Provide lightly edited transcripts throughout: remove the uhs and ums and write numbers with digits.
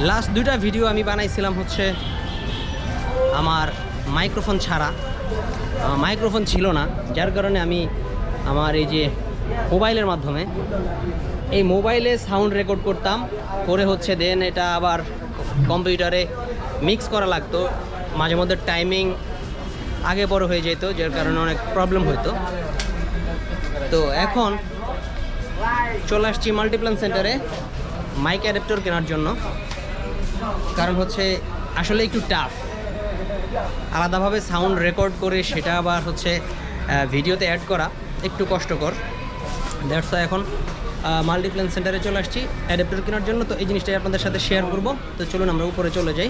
Last দুইটা video আমি বানাইছিলাম হচ্ছে আমার মাইক্রোফোন ছাড়া, মাইক্রোফোন ছিল না, যার কারণে আমি আমার এই যে মোবাইলের মাধ্যমে এই মোবাইলে সাউন্ড রেকর্ড করতাম, করে হচ্ছে দেন এটা আবার কম্পিউটারে মিক্স করা লাগতো, মাঝে মধ্যে টাইমিং আগে পরে হয়ে যেত, যার কারণে অনেক প্রবলেম হতো। তো এখন চলে আসছি মাল্টিপ্ল্যান সেন্টারে মাইক অ্যাডাপ্টার কেনার জন্য, কারণ হচ্ছে আসলে একটু টাফ আলাদাভাবে সাউন্ড রেকর্ড করে সেটা আবার হচ্ছে ভিডিওতে অ্যাড করা একটু কষ্টকর। দ্যাটস এখন মাল্টিপ্ল্যান সেন্টারে চলে আসছি অ্যাডাপ্টার কেনার জন্য। তো এই জিনিসটাই আপনাদের সাথে শেয়ার করব। তো চলুন আমরা উপরে চলে যাই।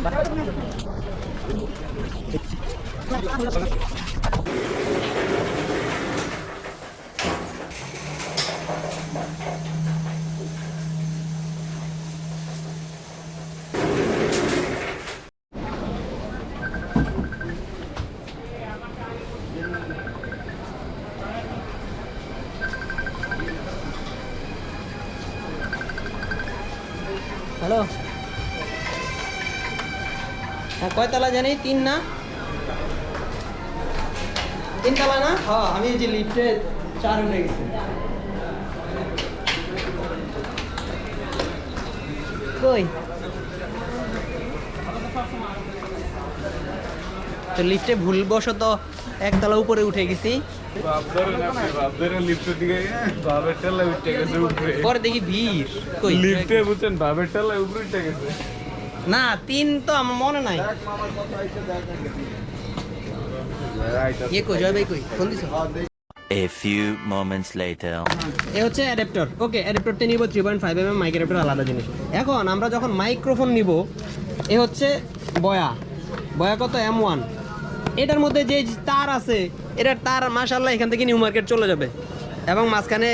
হ্যালো, হ্যাঁ কয়তলা জানি? 3 না 3 তলা না? হ্যাঁ, আমি এই যে লিফটে 4 উঠে গেছি। কই তো লিফটে ভুলবশত 1 তলা উপরে উঠে গেছি, পরে দেখি ভিড়। কই লিফটে বুঝছেন বাবের তলায় উপরে উঠে গেছে না, 3 তো আমার মনে নাই। কই জয় ভাই, কই ফোন দিছো? A few moments later. এ হচ্ছে অ্যাডাপ্টার। ওকে, অ্যাডাপ্টারটা নিব 3.5 mm, মাইক অ্যাডাপ্টার আলাদা জিনিস। এখন আমরা যখন মাইক্রোফোন নিব, এ হচ্ছে বয়া কত M1, এটার মধ্যে যে তার আছে, এটার তার মাশাআল্লাহ এখান থেকে নিউ মার্কেট চলে যাবে, এবং মাঝখানে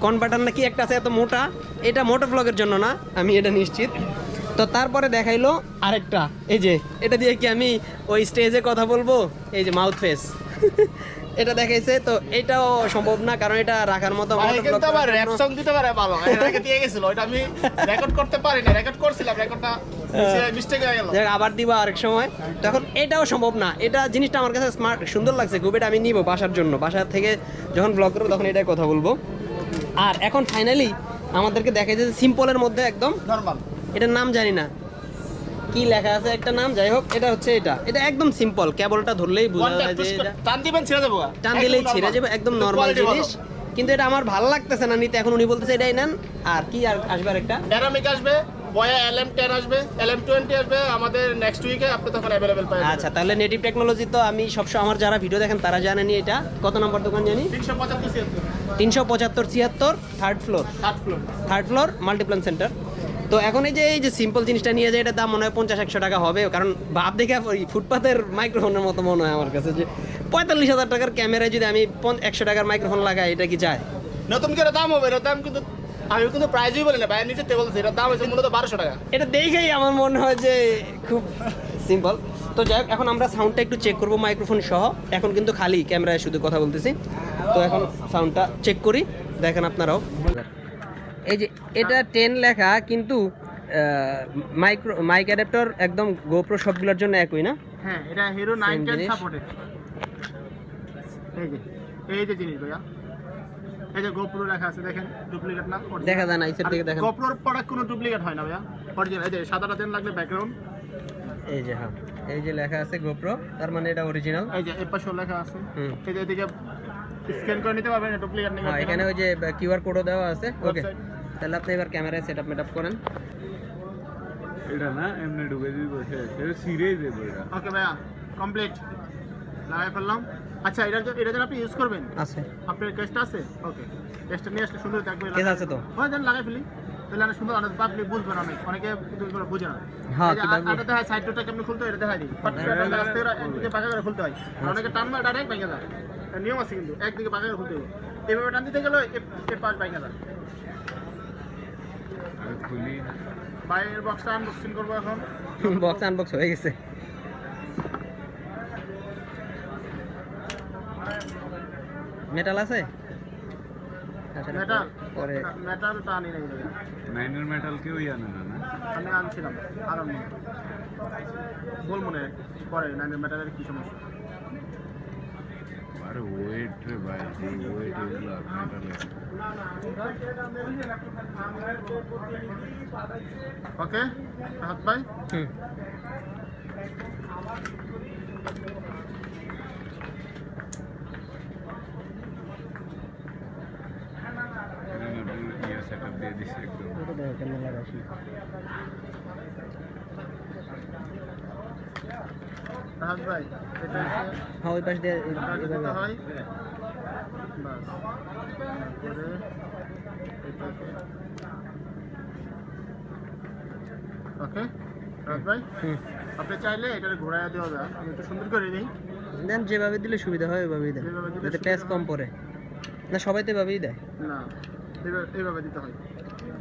কনভার্টার নাকি একটা আছে এত মোটা, এটা মোটর ব্লগের জন্য না, আমি এটা নিশ্চিত। তো তারপরে দেখাইলো আরেকটা, এই যে এটা দিয়ে কি আমি ওই স্টেজে কথা বলবো, এই যে মাউথ ফেস এটা দেখাইছে। তো এটাও সম্ভব না, কারণ এটা রাখার মতো কিন্তু আবার র‍্যাপ সং দিতে পারে ভালো, এর আগে দিয়ে গেছিল, ওটা আমি রেকর্ড করতে পারি না, রেকর্ড করছিলাম, রেকর্ডটা মিস্টেক হয়ে গেল, আবার দিবা আরেক সময়। তখন এটাও সম্ভব না। এটা জিনিসটা আমার কাছে স্মার্ট, সুন্দর লাগছে খুব, এটা আমি নিব বাসার জন্য, বাসার থেকে যখন ব্লগ করবো তখন এটাই কথা বলবো। আর এখন ফাইনালি আমাদেরকে দেখাই যে সিম্পলের মধ্যে একদম নরমাল, এটার নাম জানি না কি লেখা আছে, একটা নাম, যাই হোক এটা হচ্ছে এটা একদম সিম্পল, কেবলটা ধরলেই বোঝা যায় যে এটা টান দিবেন ছিঁড়ে যাবো, টান দিলেই ছিঁড়ে যাবে, একদম নরমাল জিনিস। কিন্তু এটা আমার ভালো লাগতেছে না নিতে, এখন উনি বলতেছে এটাই নেন। আর কি আর আসবে আরেকটা ড্যানামিক আসবে, বয়া LM10 আসবে, LM20 আসবে আমাদের নেক্সট উইকে, আপনি তখন अवेलेबल পাবেন। আচ্ছা, তাহলে নেটিভ টেকনোলজি তো আমি সবসময়, আমার যারা ভিডিও দেখেন তারা জানেনি। এটা কত নম্বর দোকান জানি? 375-76 থার্ড ফ্লোর মাল্টিপ্ল্যান সেন্টার। তো এখন এই যে সিম্পল জিনিসটা নিয়ে যায়, এটার দাম মনে হয় 50-100 টাকা হবে, কারণ ভাব দেখে ফুটপাতের মাইক্রোফোনের মতো মনে হয় আমার কাছে, যে 45,000 টাকার ক্যামেরায় যদি আমি 100 টাকার মাইক্রোফোন লাগাই, এটা কি যায়? নতুন করে দাম হবে, এর দাম কিন্তু আমি কিন্তু প্রাইসই বলি না, বাইরে নিচে টেবল আছে, এর দাম হচ্ছে মূলত 1200 টাকা। এটা দেখেই আমার মনে হয় যে খুব সিম্পল। তো যাই হোক, এখন আমরা সাউন্ডটা একটু চেক করবো মাইক্রোফোন সহ। এখন কিন্তু খালি ক্যামেরায় শুধু কথা বলতেছি, তো এখন সাউন্ডটা চেক করি, দেখেন আপনারাও। এই যে এটা 10 লেখা, কিন্তু মাইক অ্যাডাপ্টার একদম গোপ্রো সবগুলোর জন্য একই না? হ্যাঁ, এটা হিরো 910 সাপোর্টেড। এই যে জিনিস ভাইয়া, এই যে গোপ্রো লেখা আছে, দেখেন ডুপ্লিকেট না, দেখা যায় না, ইসের দিকে দেখেন। গোপ্রোর প্রোডাক্ট কোনো ডুপ্লিকেট হয় না ভাইয়া, অরিজিনাল। এই যে সাদাটা দেন লাগলে ব্যাকগ্রাউন্ড, এই যে হ্যাঁ, এই যে লেখা আছে গোপ্রো, তার মানে এটা অরিজিনাল। এই যে এই পাশে লেখা আছে, এই যে এদিকে স্ক্যান করে নিতে পারবেন, এটা ডুপ্লিকেট নেই। হ্যাঁ, এখানে ওই যে কিউআর কোডও দেওয়া আছে। ওকে, তাহলে আপনি এবার ক্যামেরায় সেটআপ মেটআপ করেন। এটা না এমনি ঢুকে দিই বসে, এটা সিরিয়াস দেব এটা। ওকে ভাইয়া, কমপ্লিট লাগাই ফেললাম। আচ্ছা, এটা যেন আপনি ইউজ করবেন, আছে আপনার কেসটা আছে? ওকে, কেসটা নিয়ে আসলে সুন্দর থাকবে। কেস আছে তো? হয় দেন লাগাই ফেলি, তাহলে অনেক সুন্দর, অনেক আপনি বুঝবেন, অনেকে কিন্তু এগুলো বুঝে না। হ্যাঁ, এটা দেখা সাইড ডোরটা কেমন খুলতে হয়, এটা দেখা দিই, পাটটা আস্তে করে একদিকে পাকা করে খুলতে হয়, আর অনেকে টানবা ডাইরেক্ট ভেঙে যায়। নিয়ম আছে কিন্তু, একদিকে পাকা করে খুলতে হবে, এইভাবে টান দিতে গেলে এর পাশ ভেঙে যায়। আমি খুলি বাইরের বক্সটা আনবক্সিং করবো এখন। বক্স আনবক্স হয়ে গেছে। মেটাল আছে? আচ্ছা, মেটাল পরে মেটাল টানি নাই, 9 এর মেটাল কেউ জানে না না। আমি আনছিলাম আর আমি বলবো না পরে নাইনের ম্যাটারের কি সমস্যা। আরে ওয়েট রে ভাই, এই ওয়েট এগুলো মেটালে ওকে হাত ভাই হুম সেটআপ দিয়ে দিছে একদম। ওটা দেখো কেমন লাগাইছি। হাত ভাই এটা হ্যাঁ ওই পাশ দিয়ে এভাবে হয় বাস তারপরে এটাকে ওকে রাত ভাই হুম আপনি চাইলে এটা ঘোরায় দেওয়া যায়, আমি একটু সুন্দর করে দিই। দেন যেভাবে দিলে সুবিধা হয় ওইভাবেই দেন, যেভাবে দিলে যাতে সুবিধা প্যাচ কম হয়। পড়ে না, সবাই তো এভাবেই দেয়। না এইভাবে দিতে হয়।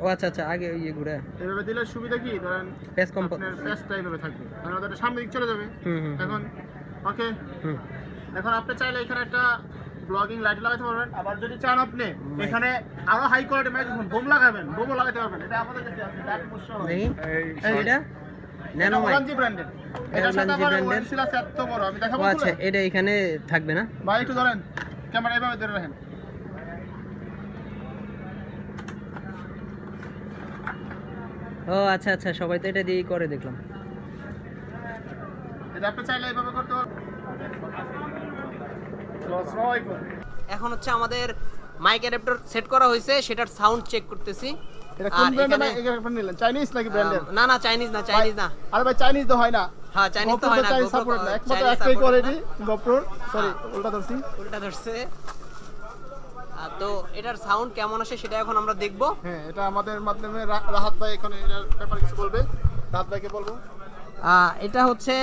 ও আচ্ছা আচ্ছা, আগে ইয়ে ঘুরে এইভাবে দিলে সুবিধা কি, ধরেন প্যাচ কম আপনার প্যাচটা এইভাবে থাকবে, মানে ওদের সামনে দিক চলে যাবে। হুম হুম এখন ওকে, হুম এখন আপনি চাইলে এখানে একটা ব্লগিং লাইট লাগাতে পারবেন, আবার যদি চান আপনি এখানে আরো হাই কোয়ালিটি মাইক্রোফোন বোম লাগাবেন, বোমও লাগাতে পারবেন। এটা আমাদের কাছে আছে, ডাইরেক্ট পুশ করা হয়। দেখি এই এটা ন্যানো মাইক। ওলানজি ব্র্যান্ডের, এটা সাথে ওলানজি আবার brand-এর। ওয়েন্সিল আছে এত বড়, আমি দেখাবো ও আচ্ছা, এটা এখানে থাকবে না? ভাই একটু ধরেন ক্যামেরা এভাবে ধরে রাখেন। ও আচ্ছা আচ্ছা, সবাই তো এটা দিয়েই করে দেখলাম। এটা আপনি চাইলে এইভাবে করতে পারবেন। আসসালামু আলাইকুম। এখন হচ্ছে আমাদের মাইক অ্যাডাপ্টার সেট করা হয়েছে, সেটার সাউন্ড চেক করতেছি। এটা কোন আর ব্র্যান্ডের এখানে- মাইক্রোফোন নিলেন, চাইনিজ নাকি ব্র্যান্ডের? না না, চাইনিজ না, চাইনিজ না। আরে ভাই চাইনিজ তো হয় না, হ্যাঁ চাইনিজ তো হয় না, চাইনিজ GoPro সাপোর্ট না, একমাত্র Chinese একটাই support কোয়ালিটি না। গোপ্রোর, সরি উল্টা ধরছি। উল্টা ধরছে। তো এটার সাউন্ড কেমন আসে সেটা এখন আমরা দেখব। হ্যাঁ, এটা আমাদের মাধ্যমে রাহাত ভাই এখন এটার ব্যাপারে কিছু বলবে, রাহাত ভাইকে বলবো। এটা হচ্ছে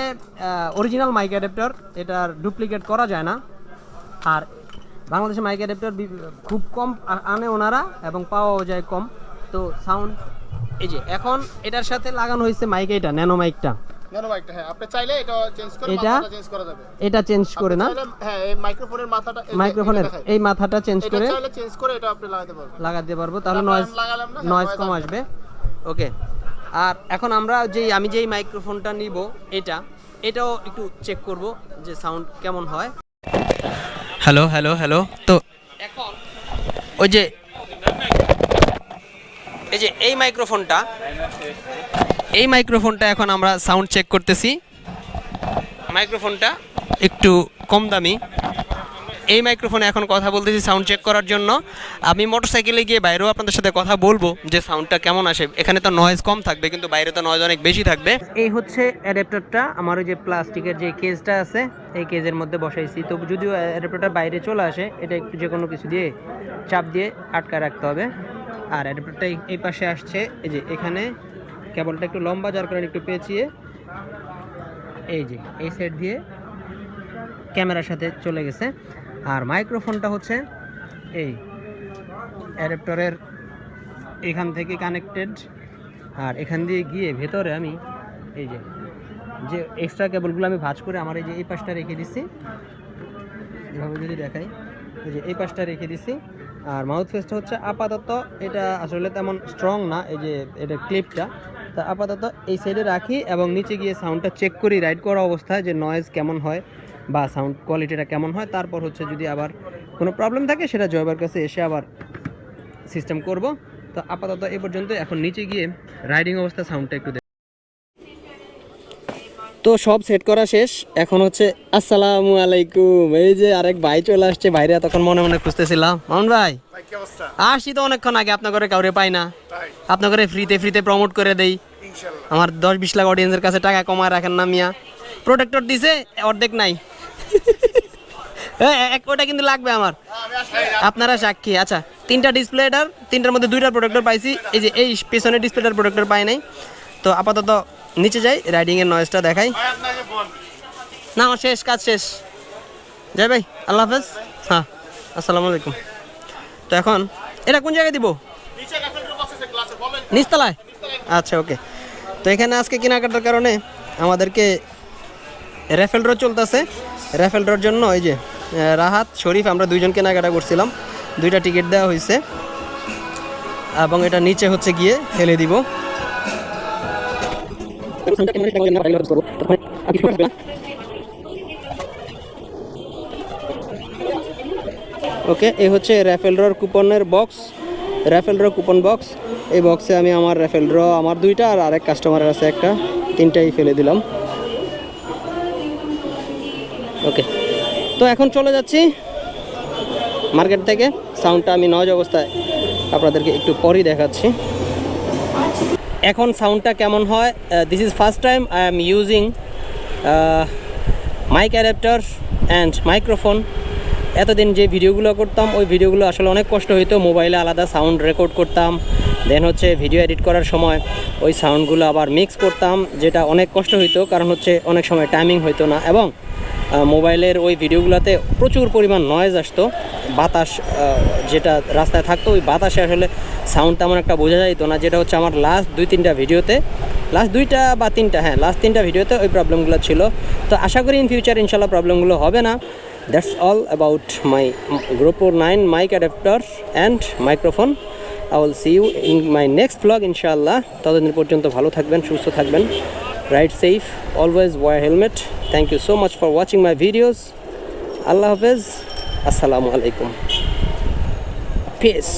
অরিজিনাল মাইক অ্যাডাপ্টার, এটার ডুপ্লিকেট করা যায় না। আর বাংলাদেশে মাইক অ্যাডাপ্টার খুব কম আনে ওনারা, এবং পাওয়াও যায় কম। তো সাউন্ড এই যে এখন এটার সাথে লাগানো হয়েছে মাইক, এটা ন্যানো মাইকটা। ন্যানো মাইকটা, হ্যাঁ আপনি চাইলে এটা চেঞ্জ করে এটা- মাথাটা চেঞ্জ করা যাবে। এটা চেঞ্জ করে না, আপনি চাইলে, হ্যাঁ এই মাইক্রোফোনের মাথাটা এই যে মাইক্রোফোনের এটা দেখাই। এই মাথাটা চেঞ্জ এটা করে চাইলে চেঞ্জ করে এটা আপনি লাগাতে পারবেন। লাগাতে পারবো, তাহলে তারপর নয়েজ আমি লাগালাম না, নয়েজ noise কম আসবে। ওকে, আর এখন আমরা আমি যেই মাইক্রোফোনটা নিব এটাও একটু চেক করব যে সাউন্ড কেমন হয়। Hello hello hello. তো এখন ওই যে এই মাইক্রোফোনটা এখন আমরা সাউন্ড চেক করতেছি। মাইক্রোফোনটা একটু কম দামি, এই মাইক্রোফোনে এখন কথা বলতেছি সাউন্ড চেক করার জন্য। আমি মোটরসাইকেলে গিয়ে বাইরেও আপনাদের সাথে কথা বলবো যে সাউন্ডটা কেমন আসে। এখানে তো নয়েজ কম থাকবে, কিন্তু বাইরে তো নয়েজ অনেক বেশি থাকবে। এই হচ্ছে অ্যাডাপ্টারটা, আমার ওই যে প্লাস্টিকের যে কেজটা আছে এই কেজের মধ্যে বসাইছি। তো যদিও অ্যাডাপ্টারটা বাইরে চলে আসে, এটা একটু যে কোনো কিছু দিয়ে চাপ দিয়ে আটকায় রাখতে হবে। আর অ্যাডাপ্টারটা এই পাশে আসছে, এই যে এখানে কেবলটা একটু লম্বা, যার কারণে একটু পেঁচিয়ে এই যে এই সাইড দিয়ে ক্যামেরার সাথে চলে গেছে। আর মাইক্রোফোনটা হচ্ছে এই অ্যাডাপ্টারের এখান থেকে কানেক্টেড, আর এখান দিয়ে গিয়ে ভেতরে আমি এই যে এক্সট্রা কেবলগুলো আমি ভাঁজ করে আমার এই পাশটা রেখে দিচ্ছি। এভাবে যদি দেখাই, এই যে এই পাশটা রেখে দিচ্ছি। আর মাউথ ফেসটা হচ্ছে আপাতত এটা আসলে তেমন স্ট্রং না, এই যে এটা ক্লিপটা, তা আপাতত এই সাইডে রাখি এবং নিচে গিয়ে সাউন্ডটা চেক করি রাইড করা অবস্থায় যে নয়েজ কেমন হয় বা সাউন্ড কোয়ালিটিটা কেমন হয়। তারপর হচ্ছে যদি আবার কোনো প্রবলেম থাকে সেটা জয়বার কাছে এসে আবার সিস্টেম করব। তো আপাতত এ পর্যন্ত, এখন নিচে গিয়ে রাইডিং অবস্থা সাউন্ডটা একটু তো সব সেট করা শেষ। এখন হচ্ছে আসসালামু আলাইকুম, এই যে আরেক ভাই চলে আসছে। ভাইরা তখন মনে মনে খুঁজতেছিলাম। মামুন ভাই ভাই কি অবস্থা? আসছি তো অনেকক্ষণ আগে, আপনার ঘরে কাউরে পাই না, তাই আপনার ঘরে ফ্রিতে প্রমোট করে দেই। ইনশাআল্লাহ আমার 10-20 লাখ অডিয়েন্সের কাছে টাকা কমায় রাখেন না মিয়া। প্রোটেক্টর দিছে, অর্ধেক নাই। ওটা কিন্তু লাগবে আমার, আমি আসলে আপনারা সাক্ষী। আচ্ছা, 3টা ডিসপ্লে, এটার 3টার মধ্যে 2টা প্রোটেক্টর পাইছি। এই যে এই পেছনের ডিসপ্লেটার প্রোটেক্টর পাই নাই। তো আপাতত নিচে যাই, রাইডিংয়ের নয়েজটা দেখাই। ভাই আপনাকে বল না আমার শেষ, কাজ শেষ। যাই ভাই, আল্লাহ হাফেজ। হ্যাঁ, আসসালামু আলাইকুম। তো এখন এটা কোন জায়গায় দিব? নিচে রেফিল বক্স আছে গ্লাসে, বলেন নিচতলায়? আচ্ছা ওকে। তো এখানে আজকে কেনাকাটার কারণে আমাদেরকে রেফেল ড্র চলতেছে। রেফেল ড্রর জন্য এই যে রাহাত, শরীফ, আমরা 2জন কেনাকাটা করছিলাম। 2টা টিকিট দেওয়া হয়েছে এবং এটা নিচে হচ্ছে গিয়ে ফেলে দিব। ওকে, এই হচ্ছে র্যাফেল ড্রর কুপনের box, raffle draw coupon box. এই বক্সে আমি আমার র্যাফেল ড্র আমার 2টা আর আরেক কাস্টমারের আছে একটা, 3টাই ফেলে দিলাম। ওকে, তো এখন চলে যাচ্ছি মার্কেট থেকে। সাউন্ডটা আমি নয়েজ অবস্থায় আপনাদেরকে একটু পরই দেখাচ্ছি। এখন সাউন্ডটা কেমন হয়, this is first time I am using mic adapter and microphone. এতদিন যে ভিডিওগুলো করতাম ওই ভিডিওগুলো আসলে অনেক কষ্ট হইতো, মোবাইলে আলাদা সাউন্ড রেকর্ড করতাম, দেন হচ্ছে ভিডিও এডিট করার সময় ওই সাউন্ডগুলো আবার মিক্স করতাম, যেটা অনেক কষ্ট হইতো, কারণ হচ্ছে অনেক সময় টাইমিং হইতো না, এবং মোবাইলের ওই ভিডিওগুলোতে প্রচুর পরিমাণ নয়েজ আসতো, বাতাস যেটা রাস্তায় থাকতো ওই বাতাসে আসলে সাউন্ড তেমন একটা বোঝা যাইতো না, যেটা হচ্ছে আমার লাস্ট 2-3টা ভিডিওতে, লাস্ট 2টা বা 3টা, হ্যাঁ লাস্ট 3টা ভিডিওতে ওই প্রবলেমগুলো ছিল। তো আশা করি ইন ফিউচার ইনশাল্লাহ প্রবলেমগুলো হবে না। That's all about my GoPro 9 mic adapter and microphone. I will see you in my next vlog inshallah. ততদিন পর্যন্ত ভালো থাকবেন, সুস্থ থাকবেন, ride safe, always wear helmet. Thank you so much for watching my videos. Allah Hafiz. Assalamu alaikum. Peace.